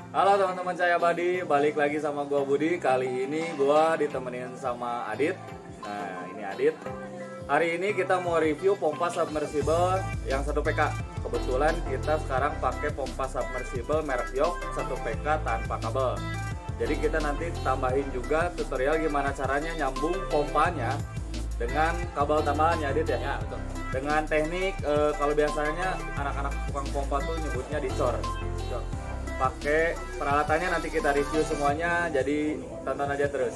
Halo teman-teman, saya Badi, balik lagi sama gua Budi. Kali ini gua ditemenin sama Adit. Nah, ini Adit. Hari ini kita mau review pompa submersible yang 1 PK. Kebetulan kita sekarang pakai pompa submersible merek York 1 PK tanpa kabel. Jadi kita nanti tambahin juga tutorial gimana caranya nyambung pompanya dengan kabel tambahan ya Adit ya. Ya, betul. Dengan teknik kalau biasanya anak-anak tukang pompa tuh nyebutnya dicor. Pakai peralatannya nanti kita review semuanya, jadi tonton aja terus.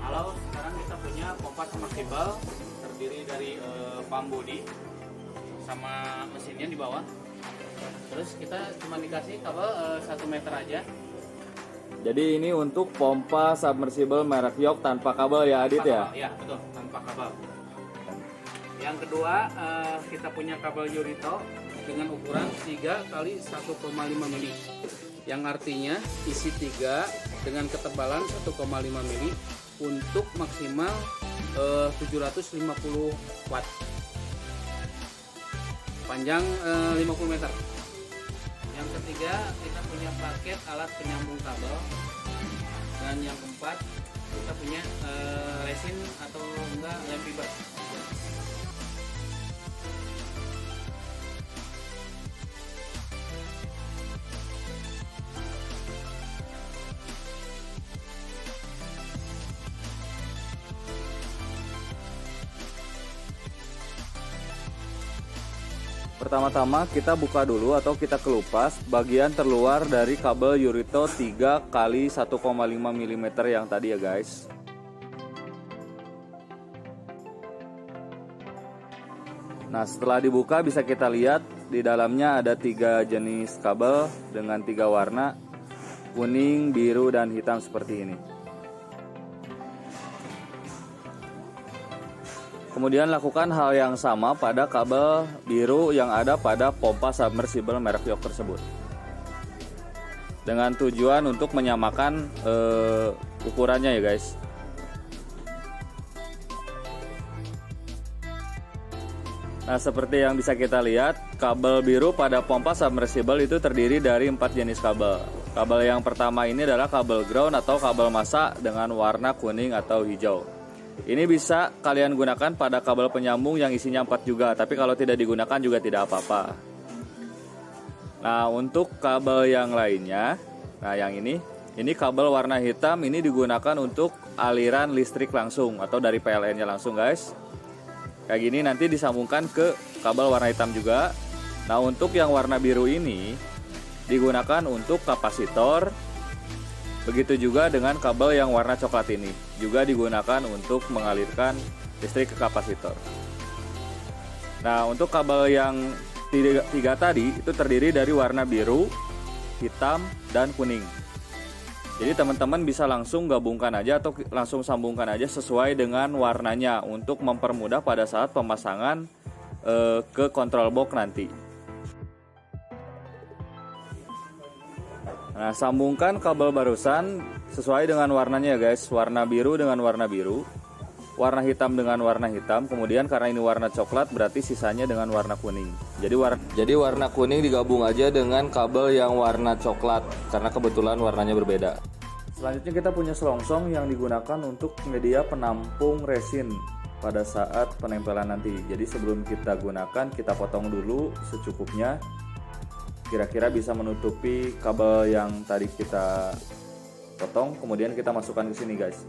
Halo, sekarang kita punya pompa submersible terdiri dari pump body sama mesinnya di bawah. Terus kita cuma dikasih kabel 1 meter aja. Jadi ini untuk pompa submersible merek York tanpa kabel ya Adit ya? Ya, betul, tanpa kabel. Yang kedua, kita punya kabel Yurito dengan ukuran 3 kali 1,5 mili. Yang artinya isi 3 dengan ketebalan 1,5 mili untuk maksimal 750 watt. Panjang 50 meter. Yang ketiga, kita punya paket alat penyambung kabel. Dan yang keempat, kita punya resin atau enggak lem fiber. Pertama-tama kita buka dulu atau kita kelupas bagian terluar dari kabel Yurito 3 kali 1,5 mm yang tadi ya guys. Nah, setelah dibuka bisa kita lihat di dalamnya ada 3 jenis kabel dengan 3 warna, kuning, biru, dan hitam seperti ini. Kemudian lakukan hal yang sama pada kabel biru yang ada pada pompa submersible merek York tersebut. Dengan tujuan untuk menyamakan ukurannya ya guys. Nah, seperti yang bisa kita lihat, kabel biru pada pompa submersible itu terdiri dari 4 jenis kabel. Kabel yang pertama ini adalah kabel ground atau kabel massa dengan warna kuning atau hijau. Ini bisa kalian gunakan pada kabel penyambung yang isinya 4 juga, tapi kalau tidak digunakan juga tidak apa-apa. Nah, untuk kabel yang lainnya, nah yang ini kabel warna hitam, ini digunakan untuk aliran listrik langsung atau dari PLN-nya langsung guys. Kayak gini nanti disambungkan ke kabel warna hitam juga. Nah, untuk yang warna biru ini digunakan untuk kapasitor. Begitu juga dengan kabel yang warna coklat ini, juga digunakan untuk mengalirkan listrik ke kapasitor. Nah, untuk kabel yang 3 tadi itu terdiri dari warna biru, hitam, dan kuning. Jadi teman-teman bisa langsung gabungkan aja atau langsung sambungkan aja sesuai dengan warnanya untuk mempermudah pada saat pemasangan ke control box nanti. Nah, sambungkan kabel barusan sesuai dengan warnanya guys, warna biru dengan warna biru. warna hitam dengan warna hitam, kemudian karena ini warna coklat berarti sisanya dengan warna kuning. Jadi warna kuning digabung aja dengan kabel yang warna coklat karena kebetulan warnanya berbeda. Selanjutnya kita punya selongsong yang digunakan untuk media penampung resin pada saat penempelan nanti. Jadi sebelum kita gunakan, kita potong dulu secukupnya. Kira-kira bisa menutupi kabel yang tadi kita potong, kemudian kita masukkan ke sini guys.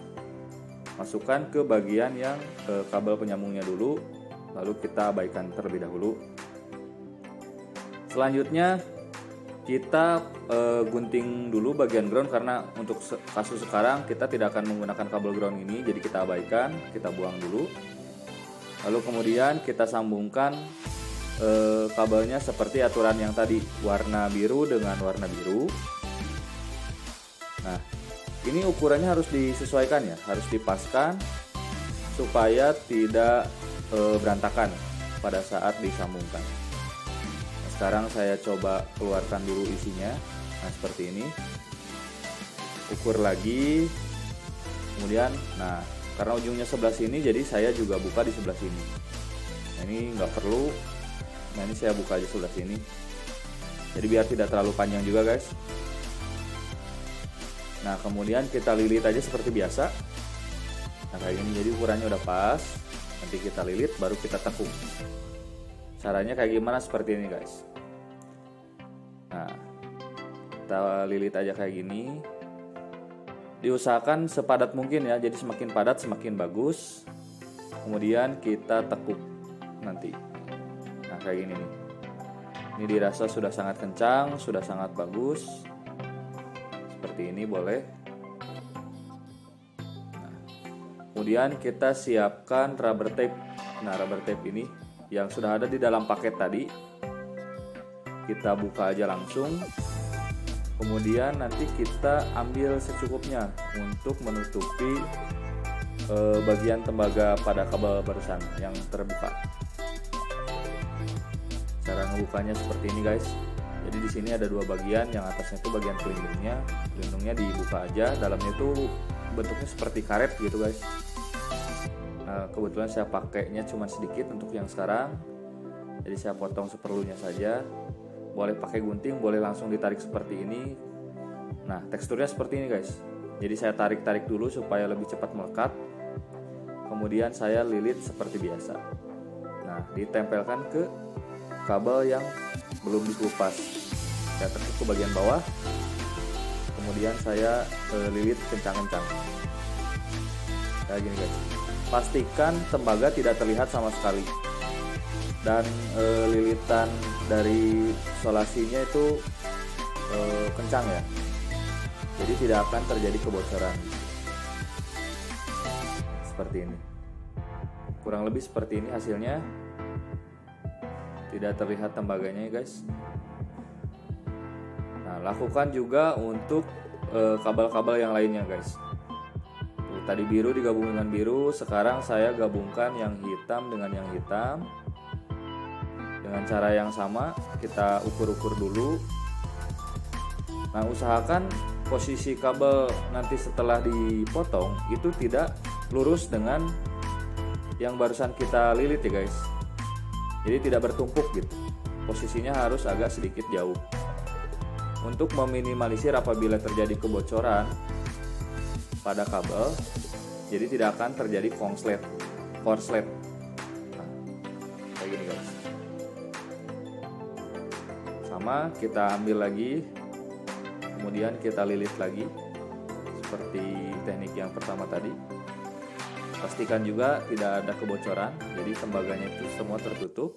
Masukkan ke bagian yang kabel penyambungnya dulu, lalu kita abaikan terlebih dahulu. Selanjutnya kita gunting dulu bagian ground, karena untuk kasus sekarang kita tidak akan menggunakan kabel ground ini, jadi kita abaikan, kita buang dulu. Lalu kemudian kita sambungkan kabelnya seperti aturan yang tadi, warna biru dengan warna biru. Nah, ini ukurannya harus disesuaikan ya, harus dipaskan supaya tidak berantakan pada saat disambungkan. Nah, sekarang saya coba keluarkan dulu isinya. Nah, seperti ini. Ukur lagi. Kemudian, nah, karena ujungnya sebelah sini, jadi saya juga buka di sebelah sini. Nah, ini nggak perlu. Nah, ini saya buka aja sebelah sini. Jadi biar tidak terlalu panjang juga guys. Nah, kemudian kita lilit aja seperti biasa. Nah, kayak gini, jadi ukurannya udah pas. Nanti kita lilit, baru kita tekuk. Caranya kayak gimana? Seperti ini guys. Nah, kita lilit aja kayak gini. Diusahakan sepadat mungkin ya, jadi semakin padat semakin bagus. Kemudian kita tekuk nanti. Nah, kayak gini nih. Ini dirasa sudah sangat kencang, sudah sangat bagus. Seperti ini boleh. Nah, kemudian kita siapkan rubber tape. Nah, rubber tape ini yang sudah ada di dalam paket tadi, kita buka aja langsung. Kemudian nanti kita ambil secukupnya untuk menutupi bagian tembaga pada kabel barusan yang terbuka. Cara ngebukanya seperti ini guys. Jadi di sini ada dua bagian, yang atasnya itu bagian pelindungnya. Pelindungnya dibuka aja, dalamnya itu bentuknya seperti karet gitu guys. Nah, kebetulan saya pakainya cuma sedikit untuk yang sekarang. Jadi saya potong seperlunya saja. Boleh pakai gunting, boleh langsung ditarik seperti ini. Nah, teksturnya seperti ini guys. Jadi saya tarik-tarik dulu supaya lebih cepat melekat. Kemudian saya lilit seperti biasa. Nah, ditempelkan ke kabel yang belum dikupas. Saya tekuk ke bagian bawah, kemudian saya lilit kencang-kencang kayak gini guys. Pastikan tembaga tidak terlihat sama sekali, dan lilitan dari isolasinya itu kencang ya, jadi tidak akan terjadi kebocoran. Seperti ini, kurang lebih seperti ini hasilnya. Tidak terlihat tembaganya ya guys. Nah, lakukan juga untuk kabel-kabel yang lainnya guys. Tadi biru digabung dengan biru, sekarang saya gabungkan yang hitam dengan yang hitam. Dengan cara yang sama, kita ukur-ukur dulu. Nah, usahakan posisi kabel nanti setelah dipotong itu tidak lurus dengan yang barusan kita lilit ya guys. Jadi tidak bertumpuk gitu. Posisinya harus agak sedikit jauh. Untuk meminimalisir apabila terjadi kebocoran pada kabel, jadi tidak akan terjadi korslet. Nah, kayak gini guys. Sama, kita ambil lagi, kemudian kita lilit lagi seperti teknik yang pertama tadi. Pastikan juga tidak ada kebocoran, jadi tembaganya itu semua tertutup.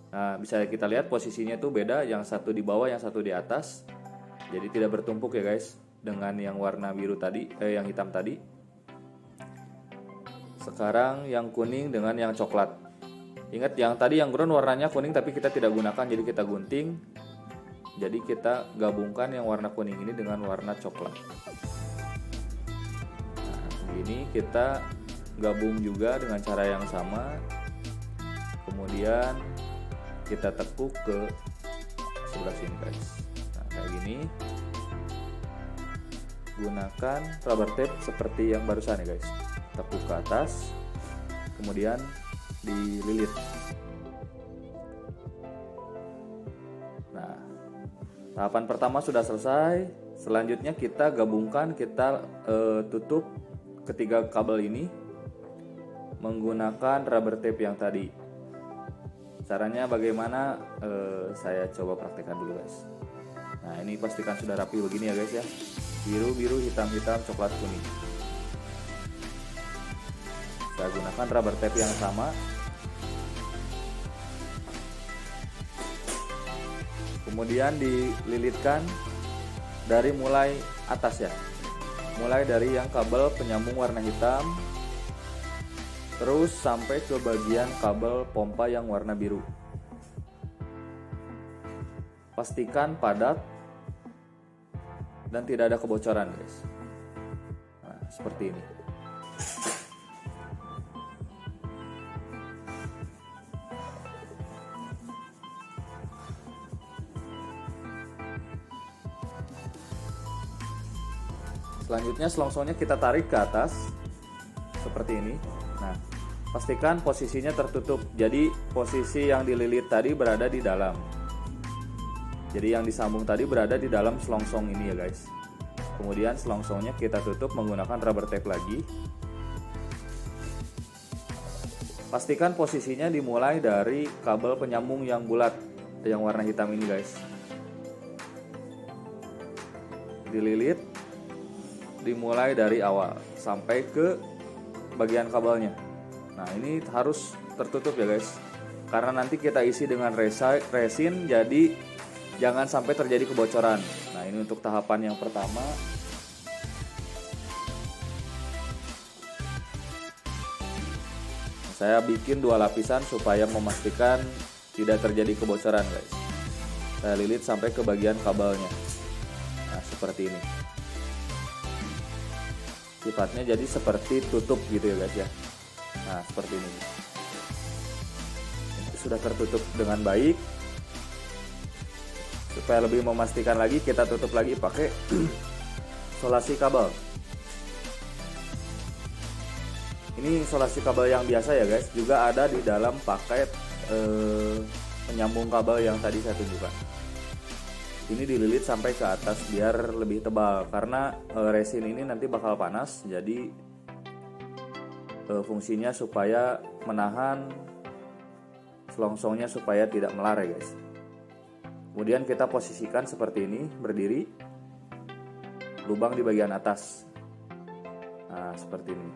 Nah, bisa kita lihat posisinya itu beda, yang satu di bawah, yang satu di atas. Jadi tidak bertumpuk ya guys, dengan yang warna biru tadi, yang hitam tadi. Sekarang yang kuning dengan yang coklat. Ingat yang tadi yang ground warnanya kuning tapi kita tidak gunakan, jadi kita gunting. Jadi kita gabungkan yang warna kuning ini dengan warna coklat. Nah, begini kita gabung juga dengan cara yang sama. Kemudian kita tekuk ke sebelah sini guys. Nah, kayak gini. Gunakan rubber tape seperti yang barusan ya guys. tepuk ke atas, kemudian dililit. Nah, tahapan pertama sudah selesai. Selanjutnya kita gabungkan, kita tutup ketiga kabel ini menggunakan rubber tape yang tadi. Caranya bagaimana? Saya coba praktekkan dulu guys. Nah, ini pastikan sudah rapi begini ya guys ya. Biru, hitam, coklat, kuning. Saya gunakan rubber tape yang sama. Kemudian dililitkan dari mulai atas ya. Mulai dari yang kabel penyambung warna hitam, terus sampai ke bagian kabel pompa yang warna biru. Pastikan padat dan tidak ada kebocoran guys. Nah, seperti ini. Selanjutnya selongsongnya kita tarik ke atas seperti ini. Nah, pastikan posisinya tertutup. Jadi posisi yang dililit tadi berada di dalam. Jadi yang disambung tadi berada di dalam selongsong ini ya guys. Kemudian selongsongnya kita tutup menggunakan rubber tape lagi. Pastikan posisinya dimulai dari kabel penyambung yang bulat yang warna hitam ini guys. Dililit, dimulai dari awal sampai ke bagian kabelnya. Nah, ini harus tertutup ya guys, karena nanti kita isi dengan resin, jadi jangan sampai terjadi kebocoran. Nah, ini untuk tahapan yang pertama. Saya bikin 2 lapisan supaya memastikan tidak terjadi kebocoran guys. Saya lilit sampai ke bagian kabelnya. Nah, seperti ini. Sifatnya jadi seperti tutup gitu ya guys ya. Nah, seperti ini. Ini sudah tertutup dengan baik. Supaya lebih memastikan lagi, kita tutup lagi pakai isolasi kabel. Ini isolasi kabel yang biasa ya guys, juga ada di dalam paket penyambung kabel yang tadi saya tunjukkan. Ini dililit sampai ke atas biar lebih tebal, karena resin ini nanti bakal panas, jadi fungsinya supaya menahan selongsongnya supaya tidak melar ya guys. Kemudian kita posisikan seperti ini, berdiri, lubang di bagian atas. Nah, seperti ini.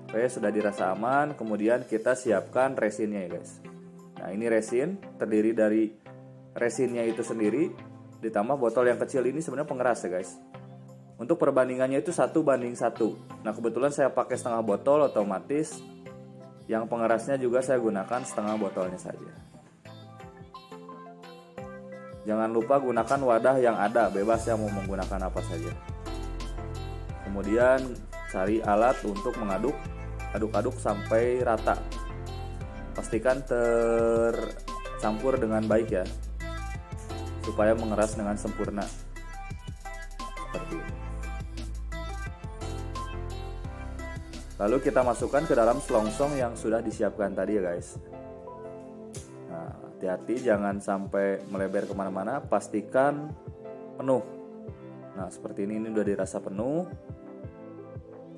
Oke, sudah dirasa aman. Kemudian kita siapkan resinnya ya guys. Nah, ini resin, terdiri dari resinnya itu sendiri ditambah botol yang kecil ini sebenarnya pengeras ya guys. Untuk perbandingannya itu 1:1. Nah, kebetulan saya pakai setengah botol, otomatis yang pengerasnya juga saya gunakan setengah botolnya saja. Jangan lupa gunakan wadah yang ada, bebas yang mau menggunakan apa saja. Kemudian cari alat untuk mengaduk, aduk-aduk sampai rata. Pastikan tercampur dengan baik ya, supaya mengeras dengan sempurna. Seperti ini. Lalu kita masukkan ke dalam selongsong yang sudah disiapkan tadi ya guys. Nah, hati-hati jangan sampai melebar kemana-mana, pastikan penuh. Nah, seperti ini udah dirasa penuh.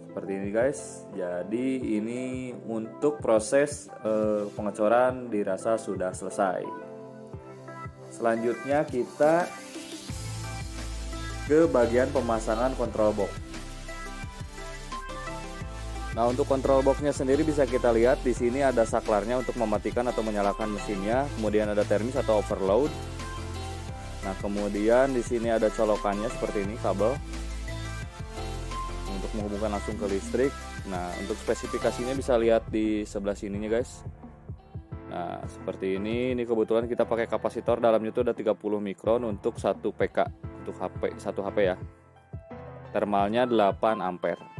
Seperti ini guys. Jadi ini untuk proses pengecoran dirasa sudah selesai. Selanjutnya kita ke bagian pemasangan control box. Nah, untuk control boxnya sendiri bisa kita lihat di sini ada saklarnya untuk mematikan atau menyalakan mesinnya. Kemudian ada termis atau overload. Nah, kemudian di sini ada colokannya seperti ini, kabel untuk menghubungkan langsung ke listrik. Nah, untuk spesifikasinya bisa lihat di sebelah sininya guys. Nah, seperti ini. Ini kebetulan kita pakai kapasitor, dalamnya itu ada 30 mikron untuk 1 PK untuk satu HP ya. Thermalnya 8 ampere.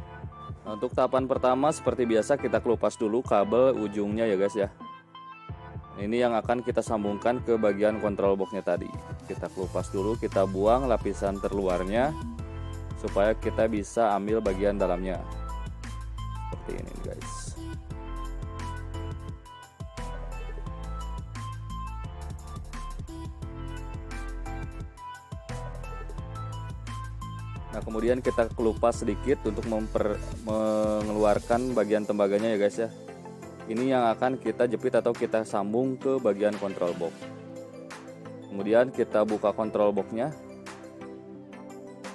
Nah, untuk tahapan pertama seperti biasa kita kelupas dulu kabel ujungnya ya guys ya. Ini yang akan kita sambungkan ke bagian control boxnya tadi. Kita kelupas dulu, kita buang lapisan terluarnya supaya kita bisa ambil bagian dalamnya. Nah, kemudian kita kelupas sedikit untuk mengeluarkan bagian tembaganya ya guys ya. Ini yang akan kita jepit atau kita sambung ke bagian control box. Kemudian kita buka control boxnya.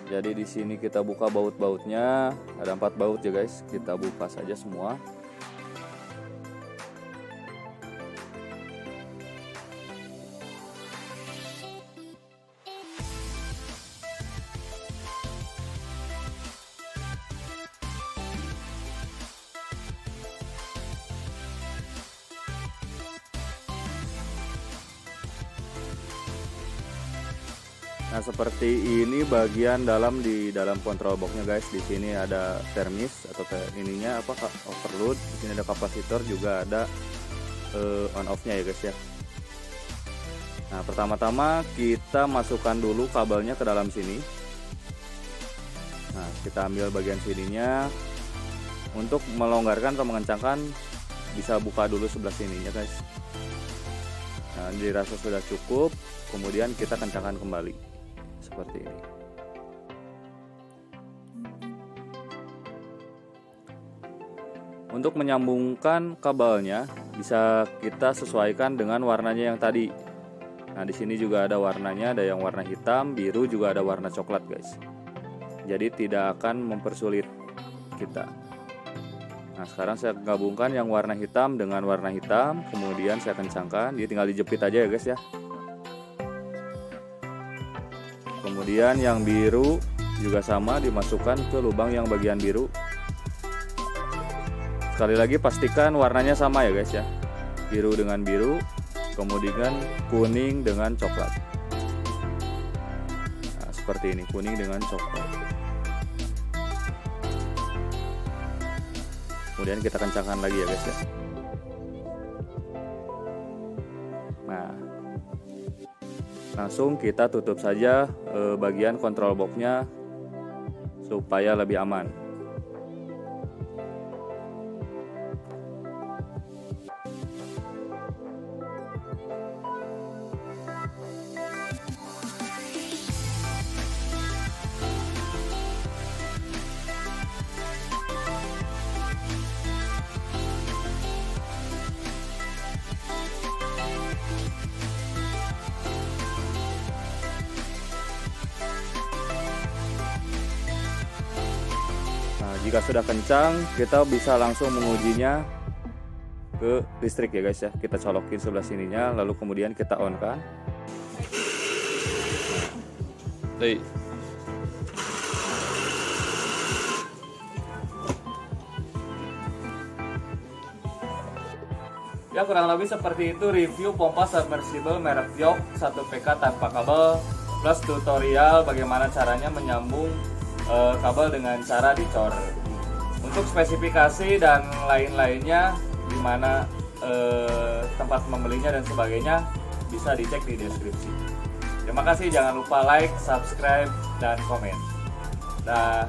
Jadi di sini kita buka baut-bautnya, ada 4 baut ya guys. Kita buka saja semua. Nah, seperti ini bagian dalam di dalam control boxnya guys. Di sini ada termis atau ininya apa, overload. Di sini ada kapasitor, juga ada on off-nya ya guys ya. Nah, pertama-tama kita masukkan dulu kabelnya ke dalam sini. Nah, kita ambil bagian sininya. Untuk melonggarkan atau mengencangkan bisa buka dulu sebelah sininya guys. Nah, dirasa sudah cukup, kemudian kita kencangkan kembali seperti ini. Untuk menyambungkan kabelnya bisa kita sesuaikan dengan warnanya yang tadi. Nah, di sini juga ada warnanya, ada yang warna hitam, biru, juga ada warna coklat guys. Jadi tidak akan mempersulit kita. Nah, sekarang saya gabungkan yang warna hitam dengan warna hitam, kemudian saya kencangkan. Dia tinggal dijepit aja ya guys ya. Kemudian yang biru juga sama, dimasukkan ke lubang yang bagian biru. Sekali lagi pastikan warnanya sama ya guys ya. Biru dengan biru, kemudian kuning dengan coklat. Nah, seperti ini, kuning dengan coklat. Kemudian kita kencangkan lagi ya guys ya. Nah, langsung kita tutup saja bagian control boxnya supaya lebih aman. Jika sudah kencang, kita bisa langsung mengujinya ke listrik ya guys ya. Kita colokin sebelah sininya, lalu kemudian kita on kan. Ya, kurang lebih seperti itu review pompa submersible merek Fiok 1PK tanpa kabel, plus tutorial bagaimana caranya menyambung kabel dengan cara dicor. Untuk spesifikasi dan lain-lainnya, dimana tempat membelinya dan sebagainya, bisa dicek di deskripsi. Terima kasih, jangan lupa like, subscribe, dan komen. Dah.